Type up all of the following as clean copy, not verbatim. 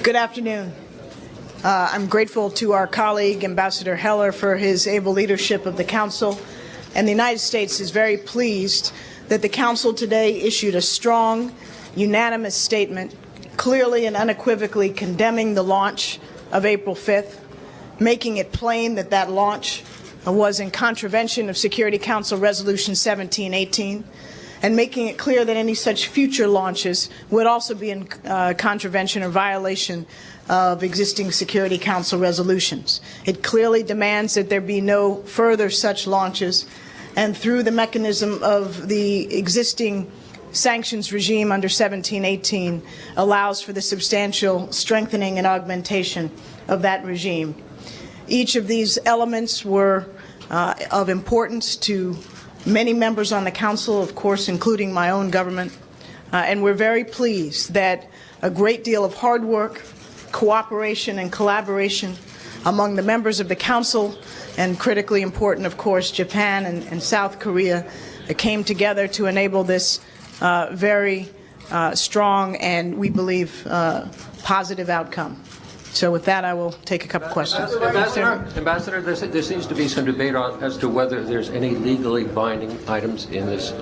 Good afternoon. I'm grateful to our colleague, Ambassador Heller, for his able leadership of the Council, and the United States is very pleased that the Council today issued a strong, unanimous statement, clearly and unequivocally condemning the launch of April 5th, making it plain that that launch was in contravention of Security Council Resolution 1718, and making it clear that any such future launches would also be in contravention or violation of existing Security Council resolutions. It clearly demands that there be no further such launches, and through the mechanism of the existing sanctions regime under 1718 allows for the substantial strengthening and augmentation of that regime. Each of these elements were of importance to many members on the Council, of course, including my own government, and we're very pleased that a great deal of hard work, cooperation, and collaboration among the members of the Council, and critically important, of course, Japan and South Korea, came together to enable this very strong and, we believe, positive outcome. So with that, I will take a couple questions. Ambassador, there seems to be some debate as to whether there's any legally binding items in this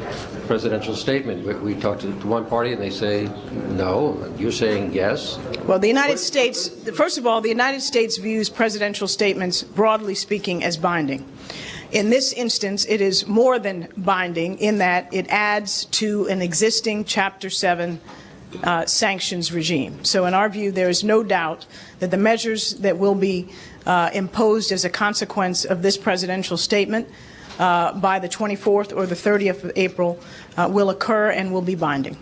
presidential statement. We talked to one party and they say no. You're saying yes. Well, the United States, first of all, the United States views presidential statements, broadly speaking, as binding. In this instance, it is more than binding in that it adds to an existing Chapter 7 sanctions regime. So in our view, there is no doubt that the measures that will be imposed as a consequence of this presidential statement by the 24th or the 30th of April will occur and will be binding.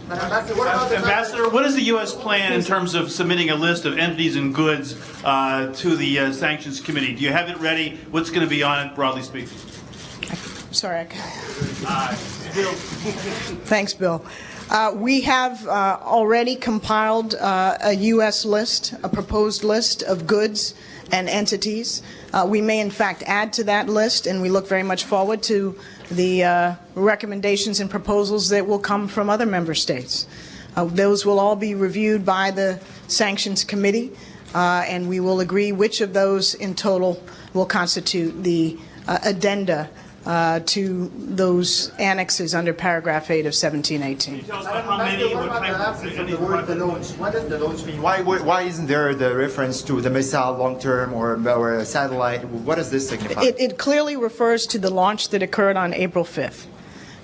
Ambassador, what is the U.S. plan in terms of submitting a list of entities and goods to the Sanctions Committee? Do you have it ready? What's going to be on it, broadly speaking? Sorry. Bill. Thanks, Bill. We have already compiled a U.S. list, a proposed list of goods and entities. We may, in fact, add to that list, and we look very much forward to the recommendations and proposals that will come from other member states. Those will all be reviewed by the Sanctions Committee, and we will agree which of those in total will constitute the addenda to those annexes under paragraph 8 of 1718. Tell us about how many, what type of the launch. What does the launch mean? Why isn't there the reference to the missile long-term or a satellite? What does this signify? It clearly refers to the launch that occurred on April 5th.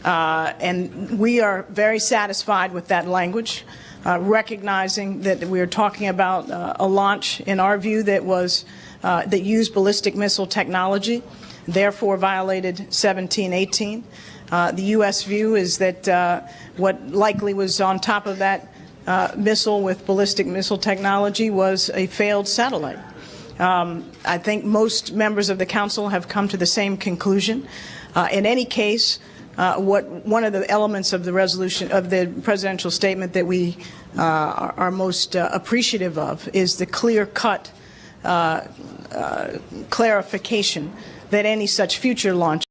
And we are very satisfied with that language, recognizing that we are talking about a launch, in our view, that was that used ballistic missile technology, therefore violated 1718. The U.S. view is that what likely was on top of that missile with ballistic missile technology was a failed satellite. I think most members of the Council have come to the same conclusion. In any case, one of the elements of the resolution of the presidential statement that we are most appreciative of is the clear-cut clarification that any such future launch